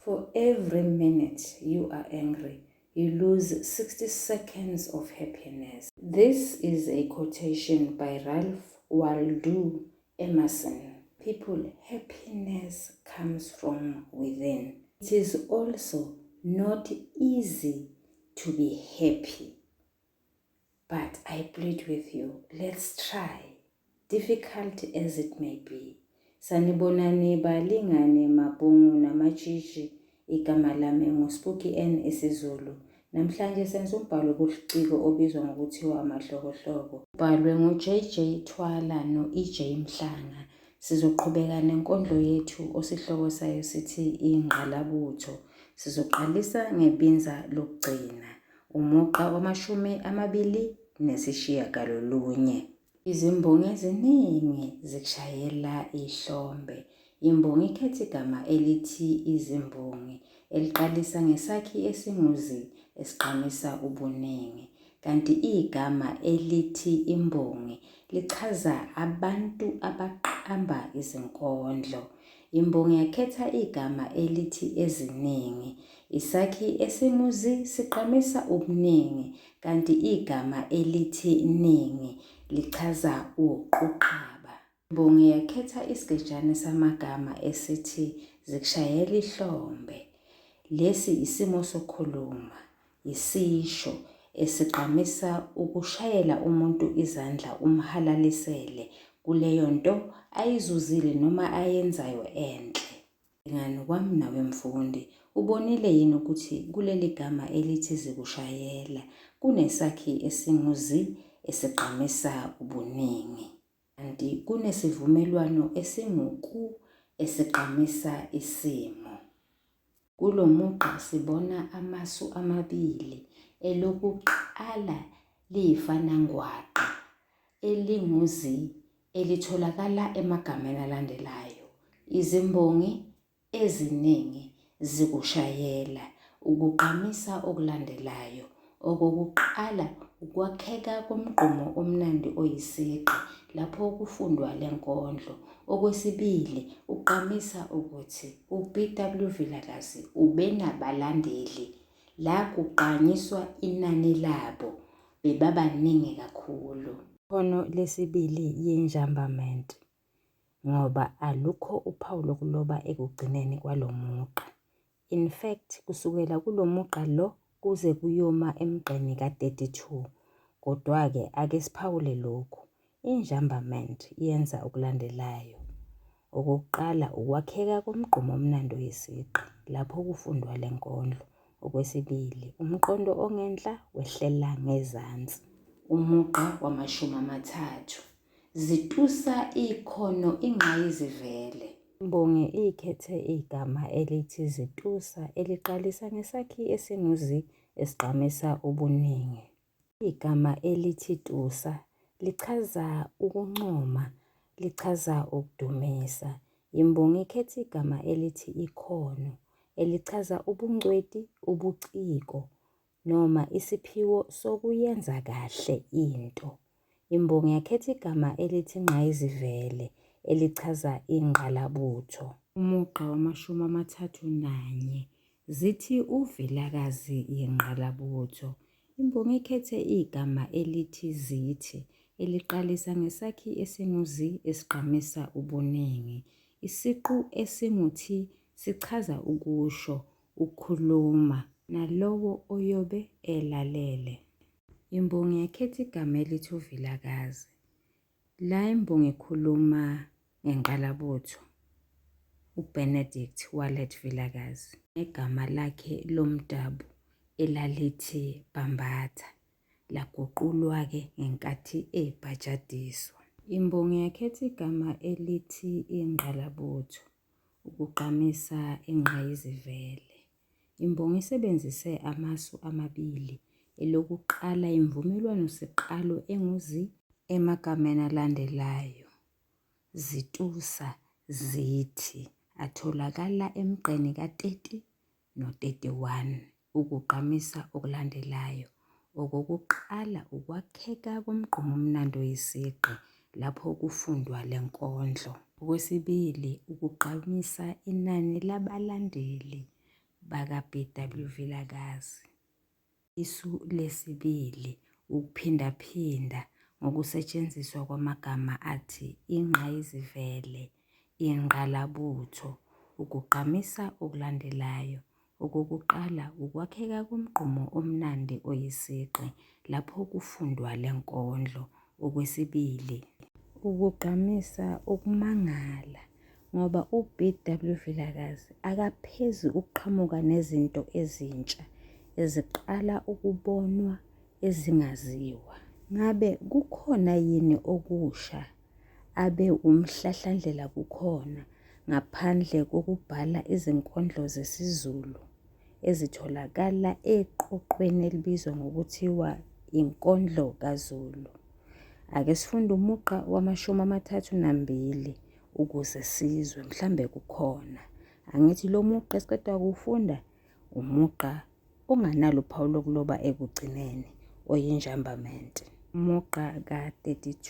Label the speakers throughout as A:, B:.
A: For every minute you are angry, you lose 60 seconds of happiness. This is a quotation by Ralph Waldo Emerson. People, happiness comes from within. It is also not easy to be happy. But I plead with you, let's try, difficult as it may be. Sanibonani balingane mabhungu namatshishi, igama lami nguSpooky N isiZulu. Namhlanje senza umbhalo kuliciko obizwa ngokuthiwa amahlokohloko. Ubhalwe nguJJ Thwala noEJ Mhlanga. Sizoqhubeka nenkondlo yethu osihloko sayo sithi Ingqalabutho. Sizoqalisa ngebinza lokugcina. Umugqa wama-29. Izimbongi eziningi zikushayela ihlombe. Imbongi ikhetha igama elithi izimbongi, eliqalisa ngesakhi esinguzi esiqinisa ubuningi. Kanti igama elithi imbongi lichaza abantu abaqamba izinkondlo. Imbongi yakhetha igama elithi eziningi. Isakhi esinguzi siqinisa ubuningi, kanti igama elithi ningi lichaza uquqaba. Imbongi yakhetha isigejana samagama esithi zikushayela ihlombe. Lesi isimo sokukhuluma, isisho esiqinisa ukushayela umuntu izandla umhalalisele kuleyo nto ayizuzile noma ayenzayo enhle. Ngani kwami nawe mfundi, ubonile yini ukuthi kuleli gama elithi zikushayela kunesakhi esinguzi esiqinisa ubuningi, kanti kunesivumelwano esinguku esiqinisa isimo. Kulo mugqa sibona amasu amabili. Elokuqala liyifanangwaqa elinguzi elitholakala emagameni alandelayo. Izimbongi eziningi zikushayela, ukuqinisa okulandelayo. Okokuqala, ukwakheka komgqumo omnandi oyisigqi lapho kufundwa lenkondlo. Okwesibili, uqinisa ukuthi uBW Vilakazi ubenabalandeli la kuqanyiswa inani labo bebabaningi kakhulu. Ikhono lesibili yinjambament, ngoba alukho uphawu lokuloba ekugcineni kwalo mugqa. In fact, kusukela kulo mugqa lo kuze kuyoma emgqeni ka-32. Kodwa-ke ake siphawule lokhu. Injambament yenza okulandelayo. Okokuqala, ukwakheka komgqumo omnandi oyisigqi lapho kufundwa lenkondlo. Okwesibili, umqondo ongenhla wehlela ngezansi. Umugqa wama-30. Zitusa ikhono ingqayizivele. Imbongi ikhethe igama elithi zitusa eliqalisa ngesakhi esinguzi esiqinisa ubuningi. Igama elithi tusa lichaza ukuncoma, lichaza ukudumisa. Imbongi ikhethe igama elithi ikhono elichaza ubungcweti, ubuciko noma isiphiwo sokuyenza kahle into. Imbongi yakhetha igama elithi ingqayizivele elichaza ingqalabutho. Umugqa wama-31 zithi uvilakazi yingqalabutho. Imbongi ikhethe igama elithi zithi eliqalisa ngesakhi esinguzi esiqinisa ubuningi. Isiqu esinguthi sichaza ukusho, ukukhuluma nalowo oyobe elalele. Imbongi yakhetha igama elithi uvilakazi. La imbongi ikhuluma ngengqalabutho uBenedict Wallet Vilakazi negama lakhe lomdabu elalithi Bambatha, laguqulwa-ke ngenkathi ebhajadiswa. Imbongi yakhetha igama elithi ingqalabutho ukuqinisa ingqayizivele. Imbongi isebenzise amasu amabili. Elokuqala, imvumelwano siqalo enguzi emagameni alandelayo. Zitusa, zithi atholakala emgqeni ka-30 no-31. Ukuqinisa okulandelayo. Okokuqala, ukwakheka komgqumo omnandi oyisigqi lapho kufundwa lenkondlo. Okwesibili, ukuqinisa inani labalandeli. baka-BW Vilakazi. Isu lesibili, ukuphindaphinda ngokusetshenziswa kwamagama athi ingqayizivele, ingqalabutho, ukugqamisa okulandelayo. Okokuqala, ukwakheka komgqumo omnandi oyisigqi lapho kufundwa le nkondlo. Okwesibili, ukugqamisa okumangala ngoba u-BW Vilakazi akaphezi ukuqhamuka nezinto ezintsha eziqala ukubonwa ezingaziwa. Ngabe kukhona yini okusha abe umhlahlandlela kukhona ngaphandle kokubhala izinkondlo zesiZulu ezitholakala eqoqweni elibizwa ngokuthiwa Inkondlo kaZulu? Ake sifunde umugqa wama-32 ukuze sizwe mhlambe kukhona. Angithi lo mugqa esiqeda kuwufunda umugqa onganalo uphawu lokuloba ekugcineni oyinjambamente. Umugqa ka-32,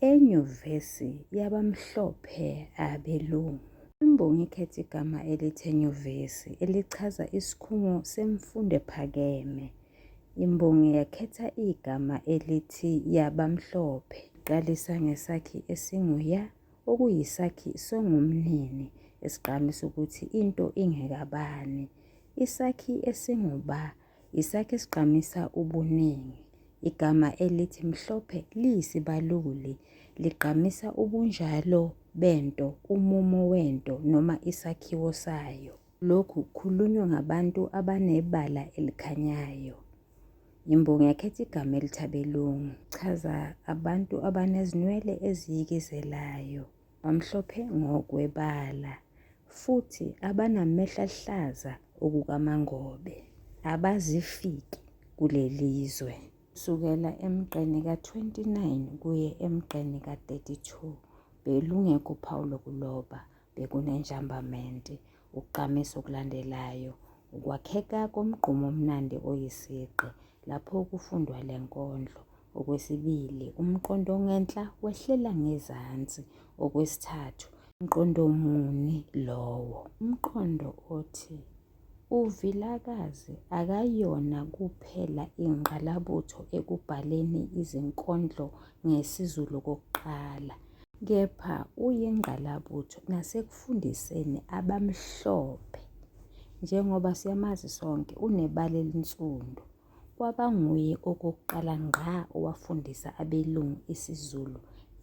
A: enyuvesi yabamhlophe abelungu. Imbongi ikhetha igama elithi enyuvesi elichaza isikhungo semfundo ephakeme. Imbongi yakhetha igama elithi yabamhlophe. Iqalisa ngesakhi esinguya okuyisakhi songumnini esigqamisa ukuthi into ingekabani. Isakhi esinguba isakhi esigqamisa ubuningi. Igama elithi mhlophe liyisibaluli ligqamisa ubunjalo bento, umumo wento noma isakhiwo sayo. Lokhu kukhulunywa ngabantu abanebala elikhanyayo. Imbongi yakhetha igama elithi abelungu. Chaza abantu abanezinwele eziyikizelayo, bamhlophe ngokwebala, futhi abanamehlo aluhlaza okukamangobe, abazifiki kulelizwe. Kusukela emgqeni ka-29 kuye emgqeni ka-32 belungekho uphawu lokuloba, bekunenjambamente. Ukugqamisa okulandelayo, ukwakheka komgqumo omnandi oyisigqi lapho kufundwa le nkondlo. Okwesibili, umqondo ongenhla wehlela ngezansi. Okwesithathu, umqondo muni lowo? Umqondo othi uVilakazi akayona kuphela ingqalabutho ekubhaleni izinkondlo ngesiZulu kokuqala, kepha uyingqalabutho nasekufundiseni abamhlophe. Njengoba siyamazi sonke unebala elinsundu, kwaba nguye okokuqala ngqa owafundisa abelungu isiZulu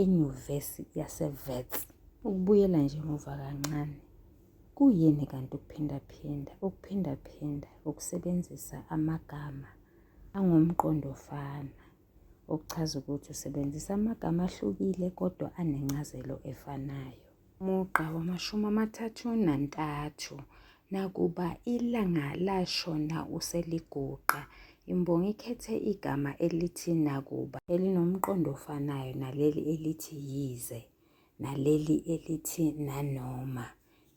A: enyuvesi yaseWits. Ukubuyela nje emuva kancane, kuyini kanti ukuphindaphinda? Ukuphindaphinda ukusebenzisa amagama angumqondo ofana, okuchaza ukuthi usebenzisa amagama ahlukile kodwa anencazelo efanayo. Umugqa wama-33, nakuba ilanga lashona useliguqa. Imbongi ikhethe igama elithi nakuba elinomqondo ofanayo naleli elithi yize naleli elithi nanoma.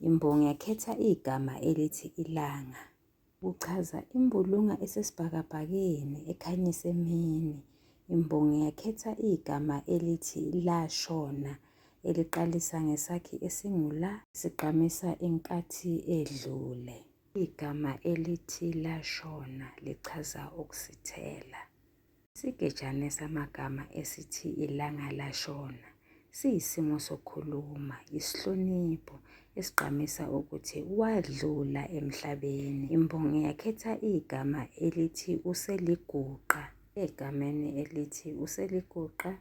A: Imbongi yakhetha igama elithi ilanga. Kuchaza imbulunga esesibhakabhakeni ekhanyisa emini. Imbongi yakhetha igama elithi lashona eliqalisa ngesakhi esingula sigqamisa inkathi edlule. Igama elithi lashona lichaza ukusithela. Isigejane samagama esithi ilanga lashona siyisimo sokukhuluma, isihlonipho esigqamisa ukuthi wadlula emhlabeni. Imbongi yakhetha igama elithi useliguqa. Egameni elithi useliguqa,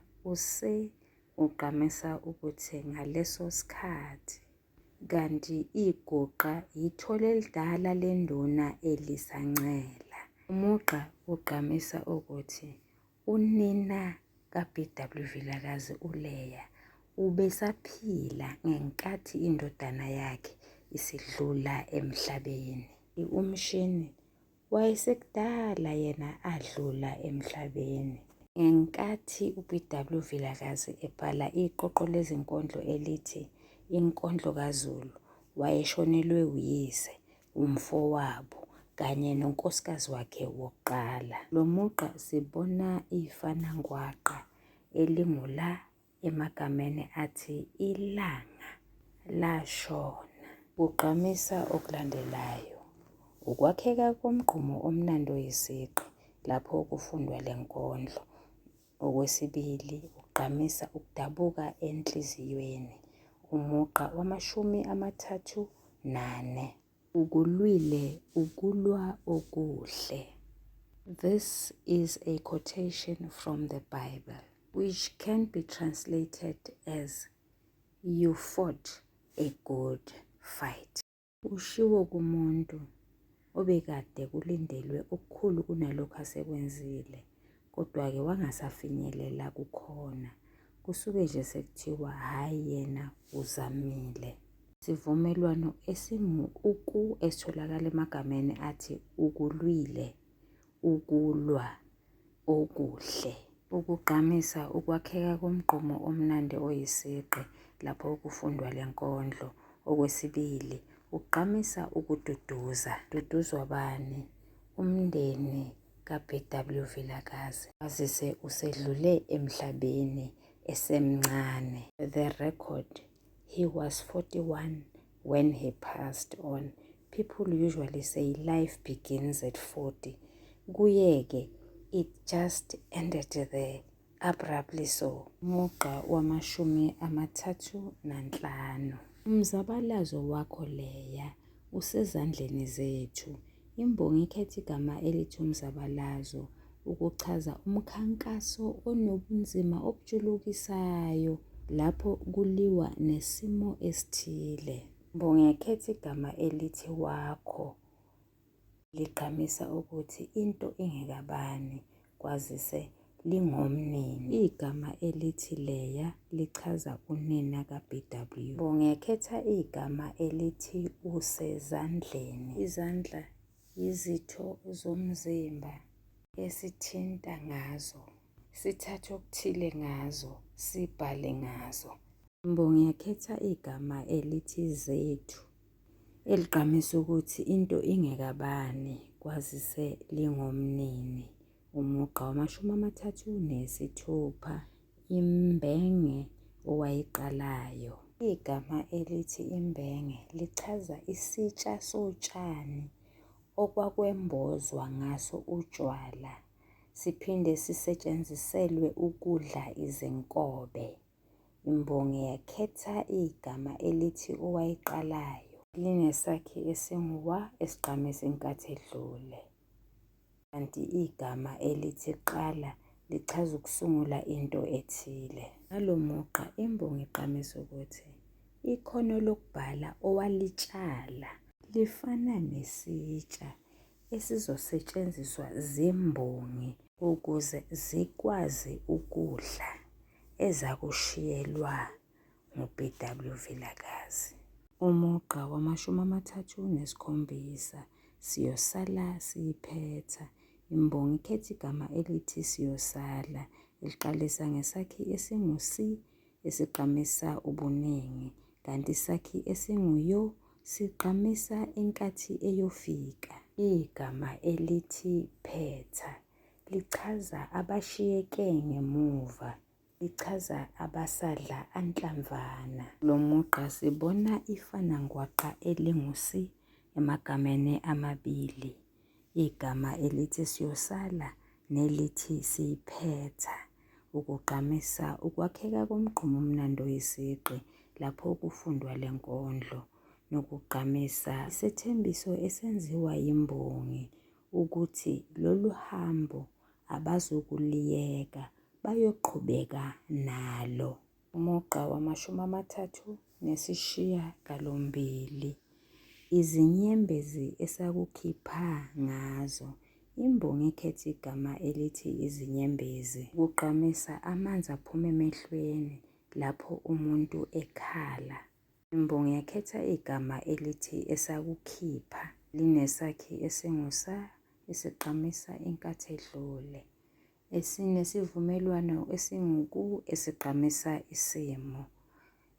A: ugqamisa ukuthi ngaleso sikhathi, kanti iguqa ithole elidala lenduna elisancela. Umugqa ugqamisa ukuthi unina ka-BW Vilakazi uLeya ubesaphila ngenkathi indodana yakhe isidlula emhlabeni. Umshini wayesekudala yena adlula emhlabeni. Ngenkathi u-BW Vilakazi ebhala iqoqo lezinkondlo elithi Inkondlo kaZulu, wayeshonelwe uyise, umfowabo kanye nonkosikazi wakhe wokuqala. Lo mugqa sibona ifanangwaqa elingula emagameni athi ilanga lashona. Ugqamisa okulandelayo, ukwakheka komgqumo omnandi oyisiqi lapho kufundwa le nkondlo. Okwesibili, ugqamisa ukudabuka enhliziyweni. Umugqa wama-34, ukulwile ukulwa okuhle. This is a quotation from the Bible, which can be translated as, "You fought a good fight." Ushiwo kumuntu obekade kulindelwe okukhulu kunalokho asekwenzile, kodwa-ke wangasafinyelela kukhona. Kusuke nje sekuthiwa hhayi yena uzamile. Isivumelwano esingu-uku esitholakala emagameni athi ukulwile, ukulwa okuhle. Ukugqamisa ukwakheka komgqumo omnandi oyisiqi lapho kufundwa le nkondlo. Okwesibili, ugqamisa ukududuza. Duduzwa bani? Umndeni ka-B.W. Vilakazi, kwazise usedlule emhlabeni esemncane. The record, he was 41 when he passed on. People usually say life begins at 40. Kuye-ke, it just ended there, abruptly so. Umugqa wama-35. Umzabalazo wakho Leya usezandleni zethu. Imbongi ikhetha igama elithi umzabalazo ukuchaza umkhankaso onobunzima obujulukisayo lapho kuliwa nesimo esithile. Imbongi yakhetha igama elithi wakho ligqamisa ukuthi into ingekabani, kwazise lingomnini. Igama elithi Leya lichaza unina ka-B.W. Imbongi yakhetha igama elithi usezandleni. Izandla yizitho zomzimba esithinta ngazo, sithathe okuthile ngazo, sibhale ngazo. Imbongi yakhetha igama elithi zethu eligqamisa ukuthi into ingekabani, kwazise lingomnini. Umugqa wama-36. Imbenge owayiqalayo. Igama elithi imbenge lichaza isitsha sotshani okwakwembozwa ngaso utshwala, siphinde sisetshenziselwe ukudla izinkobe. Imbongi yakhetha igama elithi owayiqalayo. Linesakhi esingu-wa esigqamisa inkathi edlule. Kanti igama elithi qala lichaza ukusungula into ethile. Ngalo mugqa imbongi igqamisa ukuthi ikhono lokubhala owalitshala lifana nesitsha esizosetshenziswa zimbongi ukuze zikwazi ukudla ezakushiyelwa ngu-B.W. Vilakazi. Umugqa wama-37. Siyosala siyiphetha. Imbongi ikhetha igama elithi siyosala eliqalisa ngesakhi esingu-si esigqamisa ubuningi, kanti isakhi esingu-yo sigqamisa inkathi eyofika. Igama elithi phetha lichaza abashiyeke ngemuva, lichaza abasadla anhlamvana. Lo mugqa sibona ifanangwaqa elingu-si emagameni amabili. Igama elithi siyosala nelithi siyiphetha ukugqamisa ukwakheka komgqumo omnandi oyisiqi lapho kufundwa le nkondlo, nokugqamisa isethembiso esenziwa yimbongi ukuthi lolu hambo abazokuliyeka, bayoqhubeka nalo. Umugqa wama-38. Izinyembezi esakukhipha ngazo. Imbongi ikhetha igama elithi izinyembezi ukugqamisa amanzi aphuma emehlweni lapho umuntu ekhala. Imbongi yakhetha igama elithi esakukhipha. Linesakhi esingu-sa esigqamisa inkathi edlule. Esinesivumelwano esingu-ku esigqamisa isimo.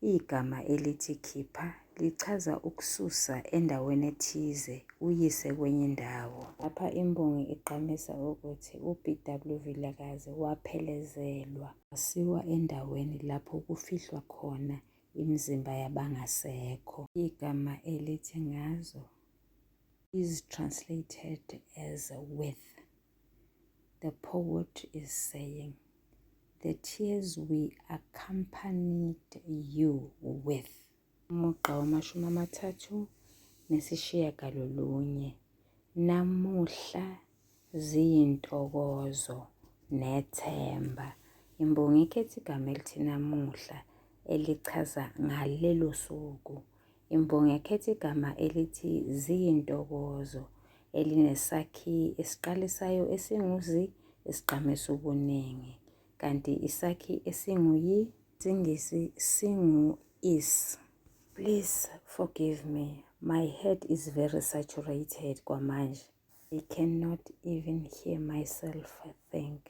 A: Igama elithi khipha lichaza ukususa endaweni ethize uyise kwenye indawo. Lapha imbongi igqamisa ukuthi u-B.W. Vilakazi waphelezelwa wasiwa endaweni lapho kufihlwa khona imizimba yabangasekho. Igama elithi ngazo is translated as with. The poet is saying, the tears we accompanied you with. Umugqa wamashumi amathathu nesishiyagalolunye. Namuhla ziyintokozo nethemba. Imbongi ikhetha igama elithi namuhla elichaza ngalelo suku. Imbongi yakhetha igama elithi ziyintokozo elinesakhi esiqalisayo esinguzi esiqamisa ubuningi, kanti isakhi esinguyi isingisi singu-is. Please forgive me, my head is very saturated kwamanje. I cannot even hear myself think.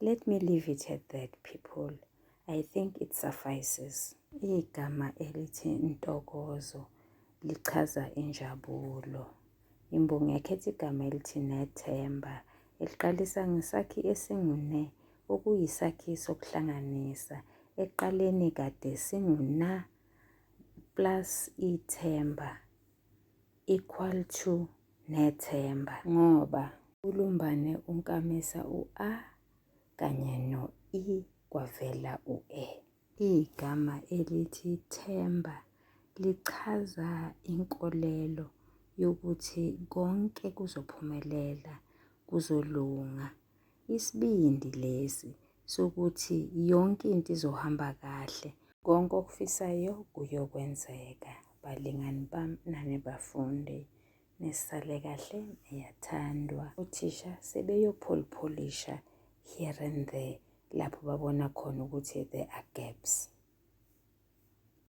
A: Let me leave it at that, people. I think it suffices. Igama elithi ntokozo lichaza injabulo. Imbongi yakhetha igama elithi nethemba eliqalisa ngesakhi esingune okuyisakhi sokuhlanganisa. Eqaleni kade singuna plus ithemba equal to nethemba, ngoba ulumbane unkamisa u-a kanye no-i kwavela u-e. Igama elithi themba lichaza inkolelo yokuthi konke kuzophumelela, kuzolunga. Isibindi lesi sokuthi yonke into izohamba kahle, konke okufisayo kuyokwenzeka. Balingani bami nani bafundi, nisale kahle, niyathandwa. Othisha sebeyopholisha here and there lapho babona khona ukuthi there are gaps.